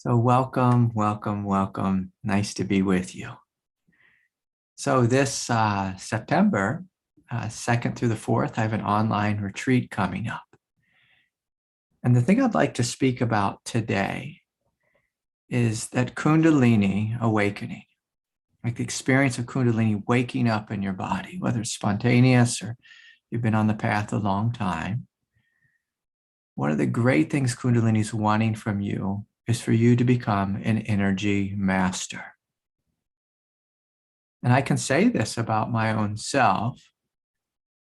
So welcome, welcome, welcome. Nice to be with you. So this September 2nd through the 4th, I have an online retreat coming up. And the thing I'd like to speak about today is that Kundalini awakening, like the experience of Kundalini waking up in your body, whether it's spontaneous or you've been on the path a long time. One of the great things Kundalini is wanting from you is for you to become an energy master. And I can say this about my own self,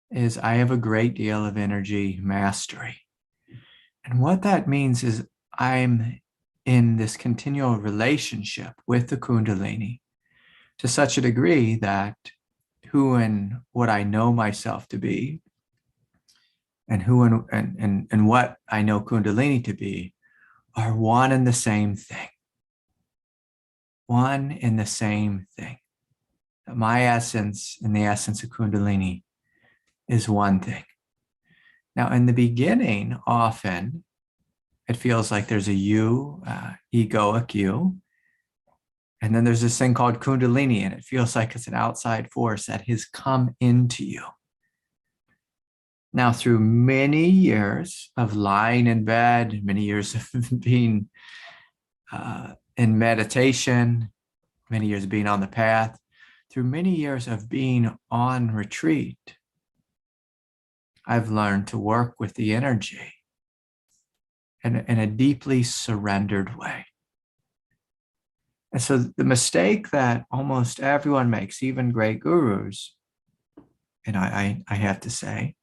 is I have a great deal of energy mastery. And what that means is I'm in this continual relationship with the Kundalini to such a degree that who and what I know myself to be and who and what I know Kundalini to be are one and the same thing. One and the same thing. My essence and the essence of Kundalini is one thing. Now, in the beginning, often it feels like there's a you, egoic you, and then there's this thing called Kundalini, and it feels like it's an outside force that has come into you. Now, through many years of lying in bed, many years of being in meditation, many years of being on the path, through many years of being on retreat, I've learned to work with the energy in a deeply surrendered way. And so the mistake that almost everyone makes, even great gurus, and I have to say,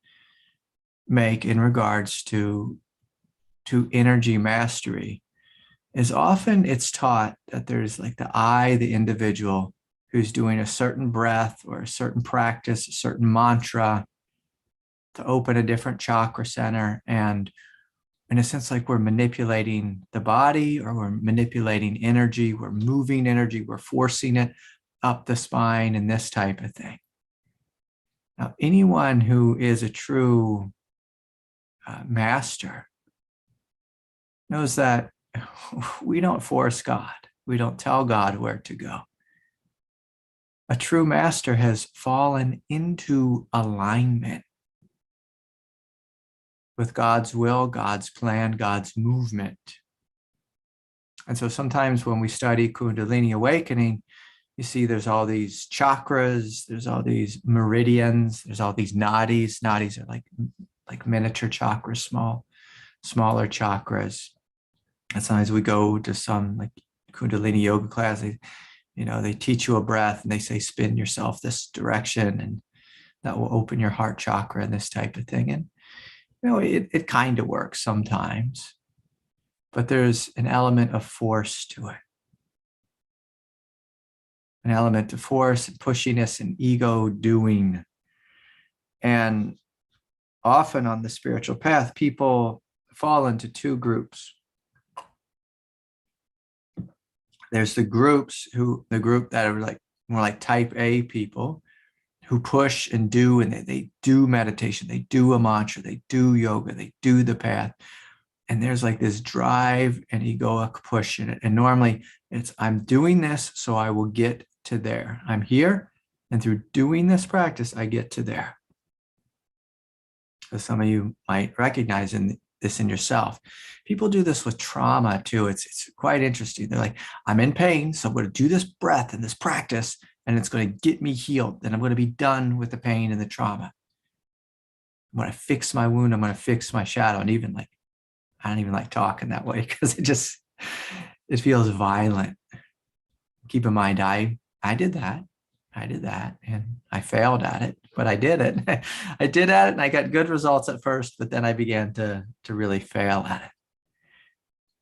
make in regards to energy mastery, is often it's taught that there's like the I, the individual, who's doing a certain breath or a certain practice, a certain mantra to open a different chakra center. And in a sense, like we're manipulating the body or we're manipulating energy, we're moving energy, we're forcing it up the spine and this type of thing. Now, anyone who is a true master knows that we don't force God. We don't tell God where to go. A true master has fallen into alignment with God's will, God's plan, God's movement. And so sometimes when we study Kundalini awakening, you see there's all these chakras, there's all these meridians, there's all these nadis. Nadis are like miniature chakras, smaller chakras. And sometimes we go to some like Kundalini yoga class, they teach you a breath and they say, spin yourself this direction and that will open your heart chakra and this type of thing. And it kind of works sometimes, but there's an element of force to it. An element of force and pushiness and ego doing. And often on the spiritual path, people fall into two groups. There's the group that are like more like type A people who push and do, and they do meditation, they do a mantra, they do yoga, they do the path. And there's like this drive and egoic push in it. And normally it's, I'm doing this so I will get to there. I'm here, and through doing this practice, I get to there. So some of you might recognize this in yourself. People do this with trauma too. It's quite interesting. They're like, I'm in pain, so I'm going to do this breath and this practice, and it's going to get me healed. Then I'm going to be done with the pain and the trauma. I'm going to fix my wound. I'm going to fix my shadow. And even like, I don't even like talking that way because it feels violent. Keep in mind, I did that. And I failed at it, but I did it. I did at it and I got good results at first, but then I began to really fail at it.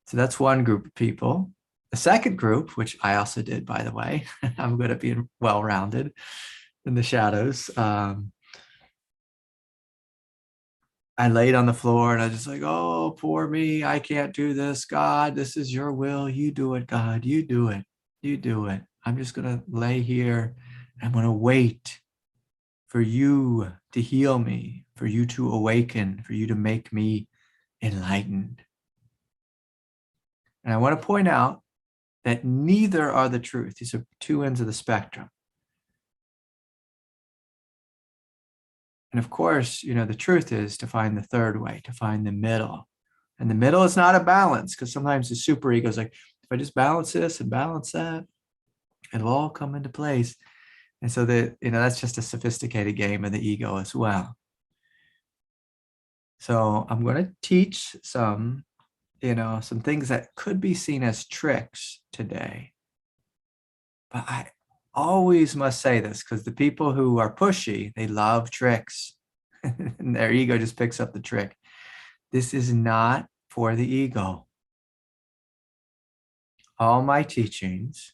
So that's one group of people. The second group, which I also did, by the way, I'm good at being well-rounded in the shadows. I laid on the floor and I was just like, oh, poor me. I can't do this. God, this is your will. You do it, God. You do it. You do it. I'm just going to lay here. I'm going to wait for you to heal me, for you to awaken, for you to make me enlightened. And I want to point out that neither are the truth. These are two ends of the spectrum. And of course, the truth is to find the third way, to find the middle. And the middle is not a balance, because sometimes the super ego is like, if I just balance this and balance that, it'll all come into place. And so that's just a sophisticated game of the ego as well. So I'm going to teach some things that could be seen as tricks today. But I always must say this, because the people who are pushy, they love tricks. And their ego just picks up the trick. This is not for the ego. All my teachings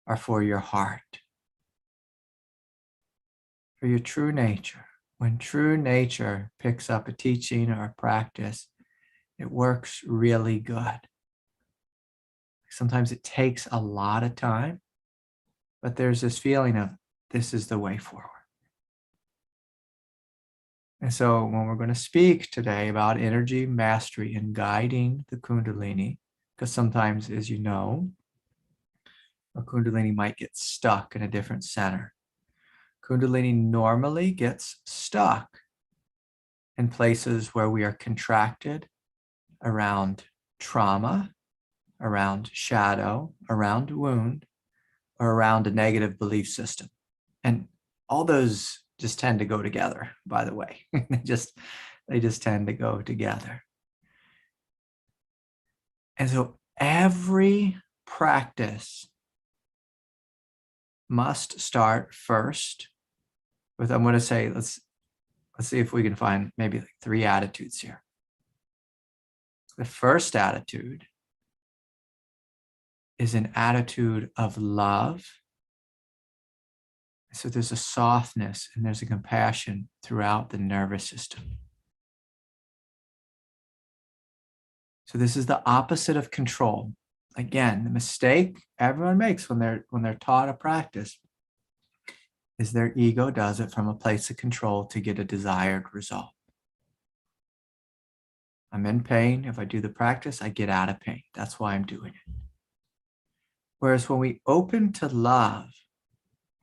are for your heart, for your true nature. When true nature picks up a teaching or a practice, it works really good. Sometimes it takes a lot of time, but there's this feeling of this is the way forward. And so when we're going to speak today about energy mastery and guiding the Kundalini, because sometimes, as you know, a Kundalini might get stuck in a different center. Kundalini normally gets stuck in places where we are contracted around trauma, around shadow, around wound, or around a negative belief system. And all those just tend to go together, by the way. they just tend to go together. And so every practice must start first with, I'm going to say, let's see if we can find maybe like 3 attitudes here. The first attitude is an attitude of love. So there's a softness and there's a compassion throughout the nervous system. So this is the opposite of control. Again, the mistake everyone makes when they're taught a practice is their ego does it from a place of control to get a desired result. I'm in pain. If I do the practice, I get out of pain. That's why I'm doing it. Whereas when we open to love,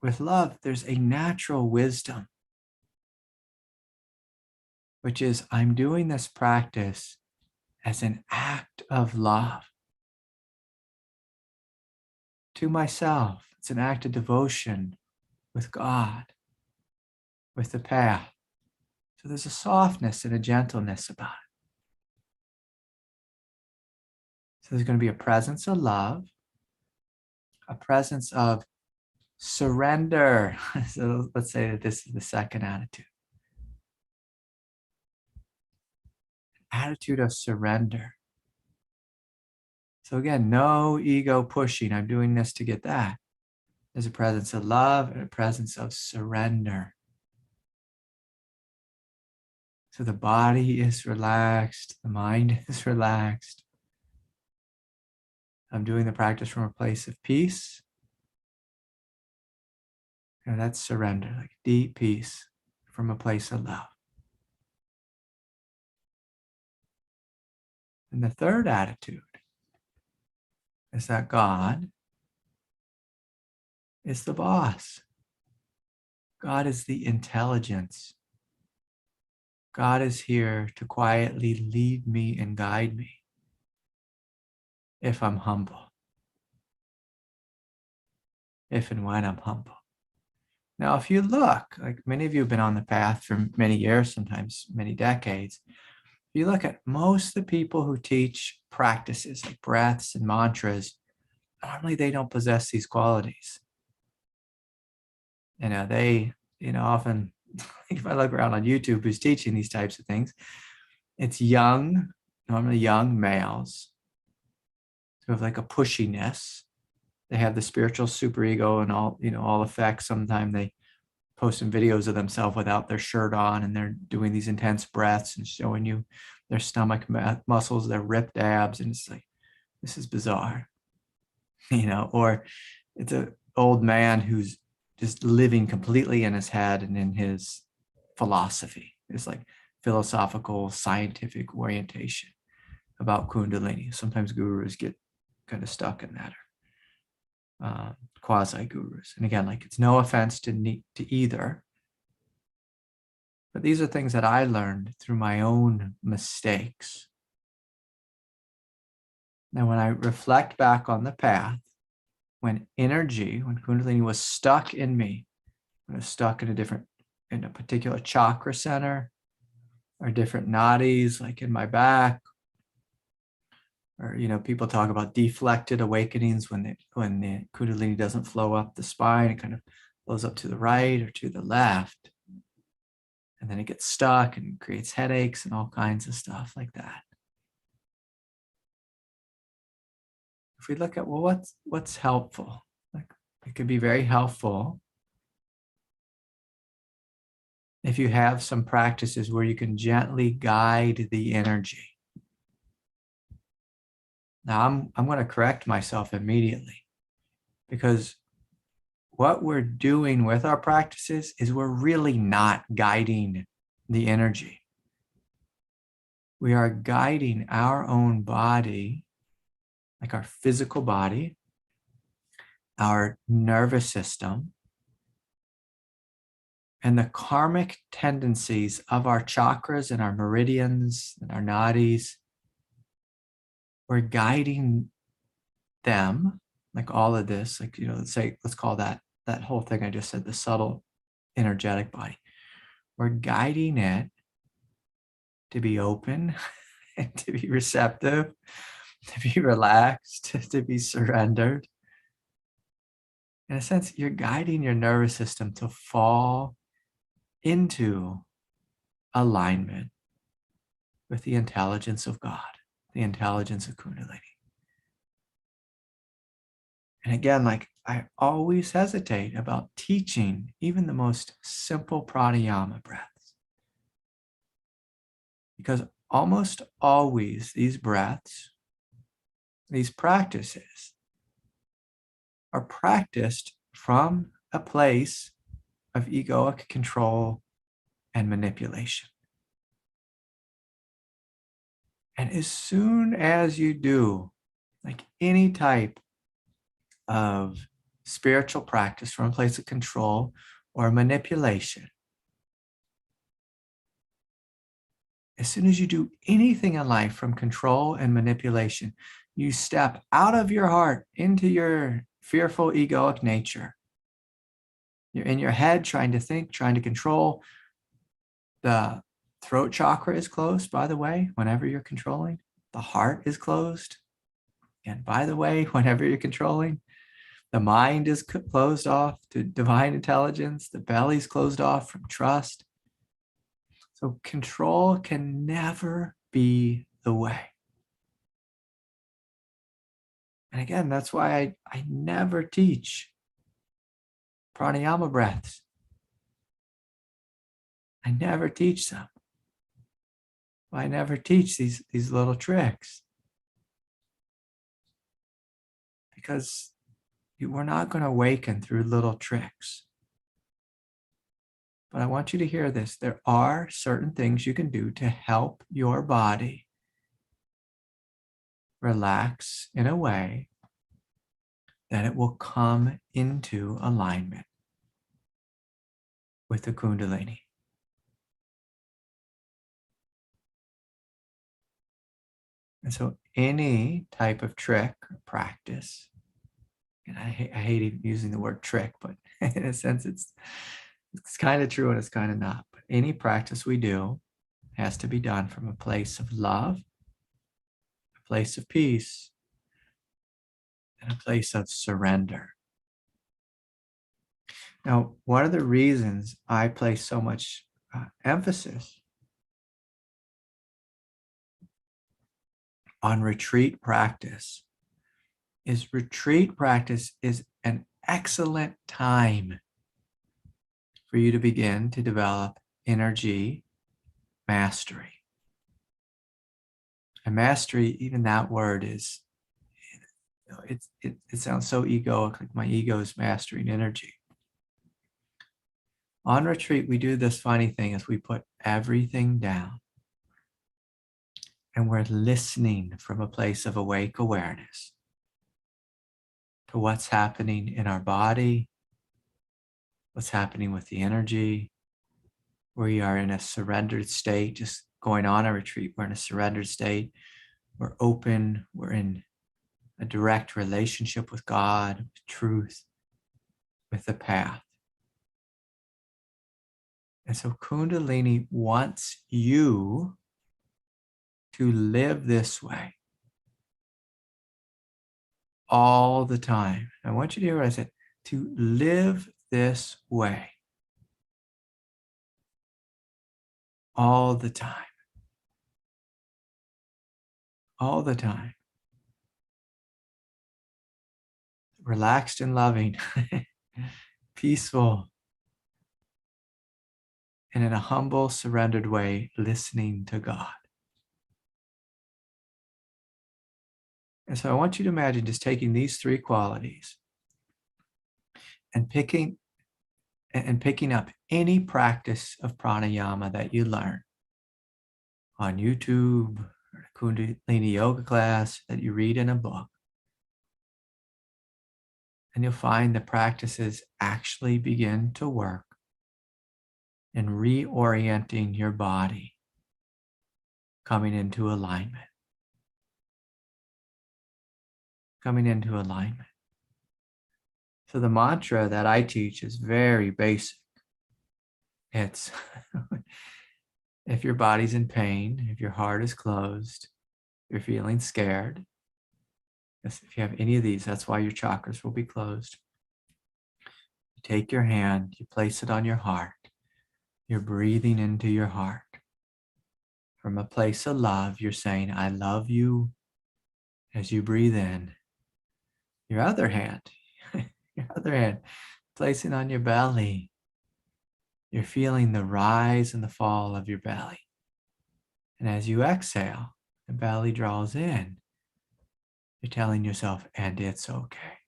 with love, there's a natural wisdom, which is I'm doing this practice as an act of love to myself. It's an act of devotion with God, with the path. So there's a softness and a gentleness about it. So there's going to be a presence of love, a presence of surrender. So let's say that this is the second attitude. Attitude of surrender. So again, no ego pushing. I'm doing this to get that. There's a presence of love and a presence of surrender. So the body is relaxed, the mind is relaxed. I'm doing the practice from a place of peace. And that's surrender, like deep peace from a place of love. And the third attitude is that God is the boss. God is the intelligence. God is here to quietly lead me and guide me if I'm humble. If and when I'm humble. Now, if you look, like many of you have been on the path for many years, sometimes many decades, if you look at most of the people who teach practices like breaths and mantras, normally they don't possess these qualities. They often, if I look around on YouTube who's teaching these types of things, it's normally young males who have like a pushiness. They have the spiritual superego and all effects. Sometimes they post some videos of themselves without their shirt on, and they're doing these intense breaths and showing you their stomach muscles, their ripped abs, and it's like, this is bizarre, or it's an old man who's just living completely in his head and in his philosophy. It's like philosophical, scientific orientation about Kundalini. Sometimes gurus get kind of stuck in that, quasi gurus. And again, like, it's no offense to either, but these are things that I learned through my own mistakes. Now, when I reflect back on the path, when Kundalini was stuck in me, when it was stuck in a particular chakra center, or different nadis, like in my back, or, people talk about deflected awakenings when the Kundalini doesn't flow up the spine, it kind of flows up to the right or to the left. And then it gets stuck and creates headaches and all kinds of stuff like that. If we look at, well, what's helpful? Like, it could be very helpful if you have some practices where you can gently guide the energy. Now, I'm going to correct myself immediately, because what we're doing with our practices is we're really not guiding the energy. We are guiding our own body, like our physical body, our nervous system, and the karmic tendencies of our chakras and our meridians and our nadis. We're guiding them, like all of this, like, let's call that whole thing I just said, the subtle energetic body. We're guiding it to be open and to be receptive, to be relaxed, to be surrendered. In a sense, you're guiding your nervous system to fall into alignment with the intelligence of God, the intelligence of Kundalini. And again, like, I always hesitate about teaching even the most simple pranayama breaths, because almost always these breaths, these practices, are practiced from a place of egoic control and manipulation. And as soon as you do, like, any type of spiritual practice from a place of control or manipulation, as soon as you do anything in life from control and manipulation, you step out of your heart into your fearful egoic nature. You're in your head trying to think, trying to control. The throat chakra is closed, by the way, whenever you're controlling. The heart is closed. And by the way, whenever you're controlling, the mind is closed off to divine intelligence. The belly's closed off from trust. So control can never be the way. And again, that's why I never teach pranayama breaths. I never teach them. I never teach these little tricks, because we're not going to awaken through little tricks. But I want you to hear this. There are certain things you can do to help your body relax in a way that it will come into alignment with the Kundalini. And so any type of trick or practice, and I hate even using the word trick, but in a sense, it's kind of true and it's kind of not. But any practice we do has to be done from a place of love, a place of peace, and a place of surrender. Now, one of the reasons I place so much emphasis on retreat practice is an excellent time for you to begin to develop energy mastery. And mastery, even that word is, it sounds so egoic, like my ego is mastering energy. On retreat, we do this funny thing is we put everything down And we're listening from a place of awake awareness to what's happening in our body, what's happening with the energy. We are in a surrendered state, just going on a retreat. We're in a surrendered state. We're open. We're in a direct relationship with God, with truth, with the path. And so Kundalini wants you to live this way all the time. I want you to hear what I said, to live this way all the time. All the time. Relaxed and loving, peaceful, and in a humble, surrendered way, listening to God. And so I want you to imagine just taking these three qualities and picking up any practice of pranayama that you learn on YouTube or a Kundalini yoga class that you read in a book. And you'll find the practices actually begin to work in reorienting your body, coming into alignment. Coming into alignment. So the mantra that I teach is very basic. It's if your body's in pain, if your heart is closed, you're feeling scared. If you have any of these, that's why your chakras will be closed. You take your hand, you place it on your heart. You're breathing into your heart. From a place of love, you're saying, I love you as you breathe in. Your other hand, placing on your belly. You're feeling the rise and the fall of your belly. And as you exhale, the belly draws in. You're telling yourself, and it's okay.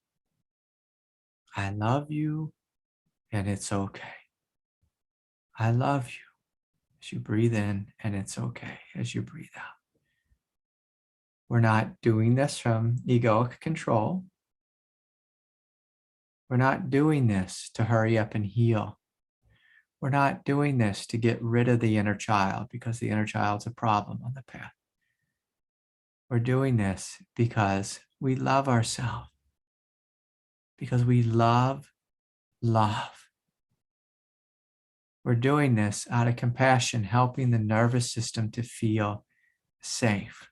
I love you, and it's okay. I love you as you breathe in, and it's okay as you breathe out. We're not doing this from egoic control. We're not doing this to hurry up and heal. We're not doing this to get rid of the inner child because the inner child's a problem on the path. We're doing this because we love ourselves, because we love love. We're doing this out of compassion, helping the nervous system to feel safe.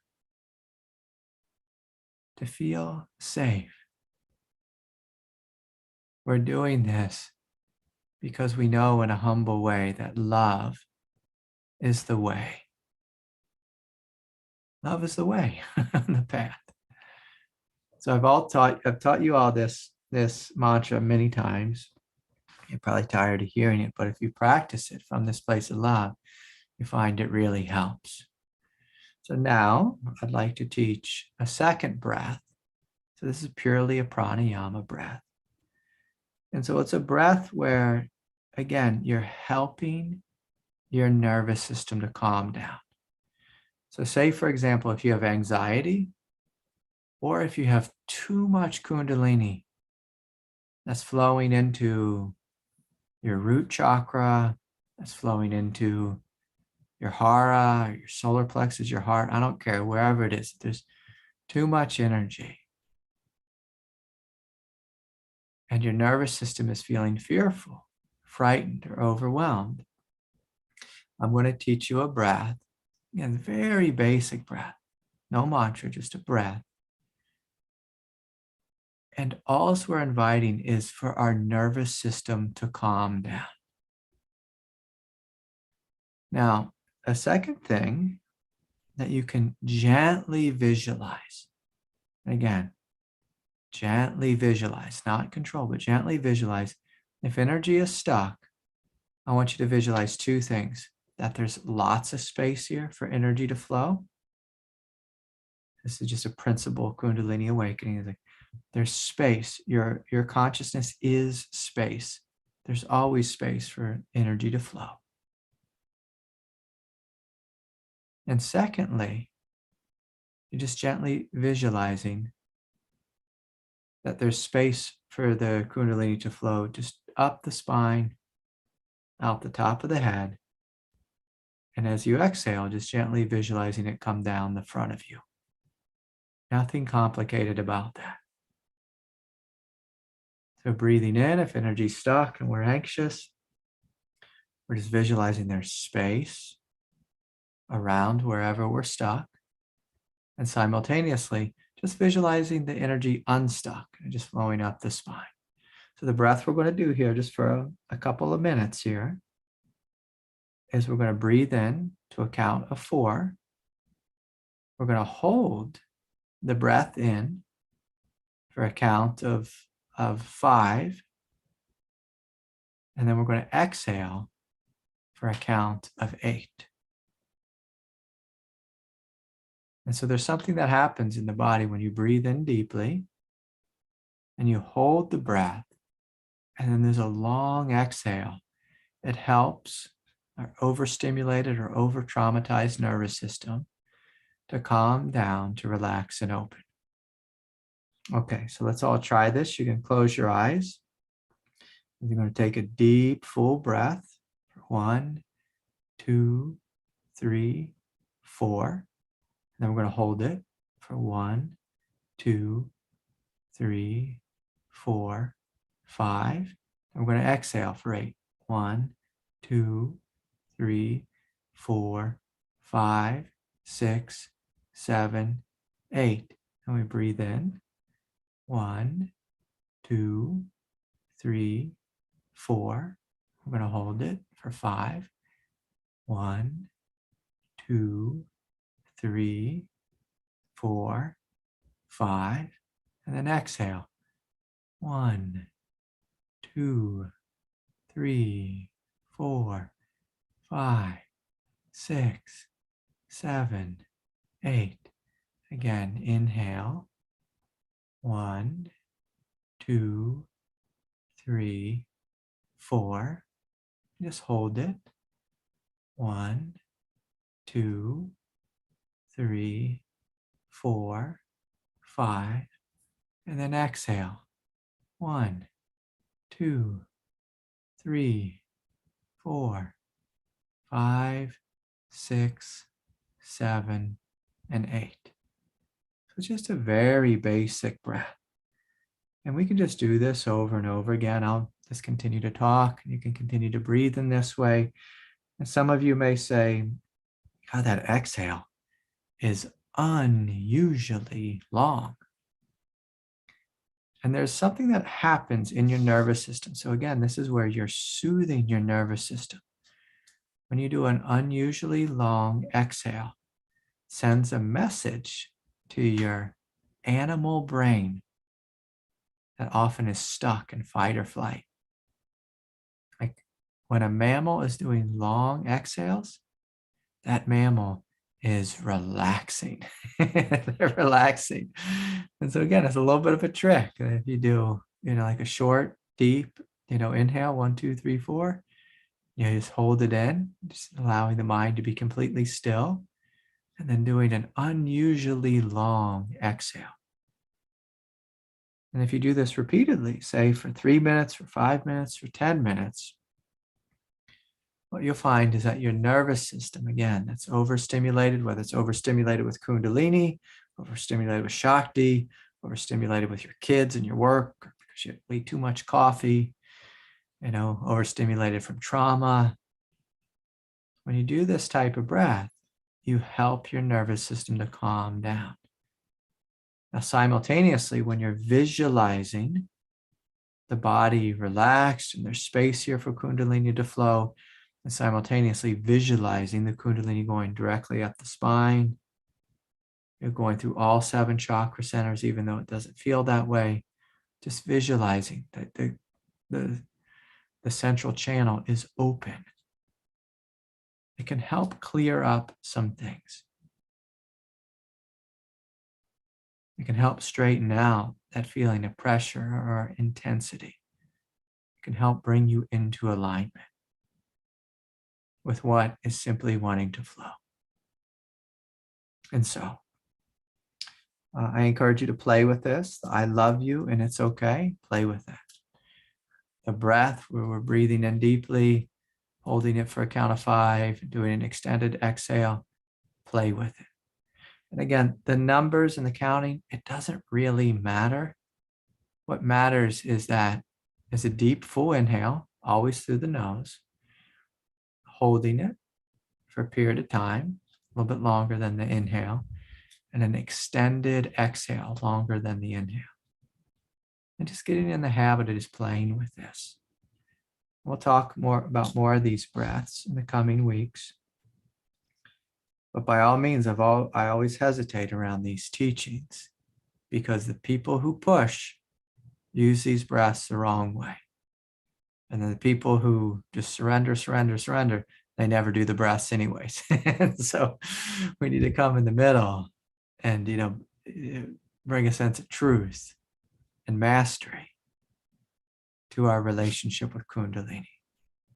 To feel safe. We're doing this because we know in a humble way that love is the way. Love is the way on the path. So I've taught you all this mantra many times. You're probably tired of hearing it, but if you practice it from this place of love, you find it really helps. So now I'd like to teach a second breath. So this is purely a pranayama breath. And so it's a breath where, again, you're helping your nervous system to calm down. So say, for example, if you have anxiety or if you have too much Kundalini that's flowing into your root chakra, that's flowing into your hara, your solar plexus, your heart, I don't care, wherever it is, there's too much energy. And your nervous system is feeling fearful, frightened, or overwhelmed. I'm going to teach you a breath, again, very basic breath, no mantra, just a breath. And all we're inviting is for our nervous system to calm down. Now, a second thing that you can gently visualize, again, gently visualize, not control, but gently visualize. If energy is stuck, I want you to visualize two things, that there's lots of space here for energy to flow. This is just a principle, Kundalini awakening. There's space. Your consciousness is space. There's always space for energy to flow. And secondly, You're just gently visualizing that there's space for the Kundalini to flow just up the spine, out the top of the head. And as you exhale, just gently visualizing it come down the front of you. Nothing complicated about that. So breathing in, if energy's stuck and we're anxious, we're just visualizing there's space around wherever we're stuck. And simultaneously, just visualizing the energy unstuck and just flowing up the spine. So the breath we're going to do here just for a couple of minutes here is we're going to breathe in to a count of 4. We're going to hold the breath in for a count of 5. And then we're going to exhale for a count of 8. And so there's something that happens in the body when you breathe in deeply and you hold the breath, and then there's a long exhale. It helps our overstimulated or over-traumatized nervous system to calm down, to relax and open. Okay, so let's all try this. You can close your eyes. You're going to take a deep, full breath. 1, 2, 3, 4. And then we're going to hold it for 1, 2, 3, 4, 5. And we're going to exhale for 8. 1, 2, 3, 4, 5, 6, 7, 8. And we breathe in. 1, 2, 3, 4. We're going to hold it for 5. 1, 2, 3, 4, 5. And then exhale. 1, 2, 3, 4, 5, 6, 7, 8. Again, inhale. 1, 2, 3, 4. Just hold it. 1, 2, 3, 4, 5. And then exhale. 1, 2, 3, 4, 5, 6, 7, and 8. So just a very basic breath. And we can just do this over and over again. I'll just continue to talk, and you can continue to breathe in this way. And some of you may say, God, that exhale is unusually long. And there's something that happens in your nervous system. So again, this is where you're soothing your nervous system. When you do an unusually long exhale, it sends a message to your animal brain that often is stuck in fight or flight. Like when a mammal is doing long exhales, that mammal is relaxing. They're relaxing. And so again, it's a little bit of a trick. If you do, like a short, deep, inhale, 1, 2, 3, 4, just hold it in, just allowing the mind to be completely still, and then doing an unusually long exhale. And if you do this repeatedly, say for 3 minutes, for 5 minutes, for 10 minutes, what you'll find is that your nervous system, again, that's overstimulated, whether it's overstimulated with Kundalini, overstimulated with Shakti, overstimulated with your kids and your work, or because you ate too much coffee, overstimulated from trauma. When you do this type of breath, you help your nervous system to calm down. Now, simultaneously, when you're visualizing the body relaxed and there's space here for Kundalini to flow, and simultaneously visualizing the Kundalini going directly up the spine, you're going through all 7 chakra centers, even though it doesn't feel that way, just visualizing that the central channel is open. It can help clear up some things. It can help straighten out that feeling of pressure or intensity. It can help bring you into alignment with what is simply wanting to flow. And so, I encourage you to play with this. I love you and it's okay. Play with it. The breath, where we're breathing in deeply, holding it for a count of 5, doing an extended exhale, play with it. And again, the numbers and the counting, it doesn't really matter. What matters is that it's a deep, full inhale, always through the nose, holding it for a period of time, a little bit longer than the inhale, and an extended exhale, longer than the inhale. And just getting in the habit of just playing with this. We'll talk more about more of these breaths in the coming weeks. But by all means, I always hesitate around these teachings because the people who push use these breaths the wrong way. And then the people who just surrender, they never do the breaths anyways. So we need to come in the middle and, bring a sense of truth and mastery to our relationship with Kundalini.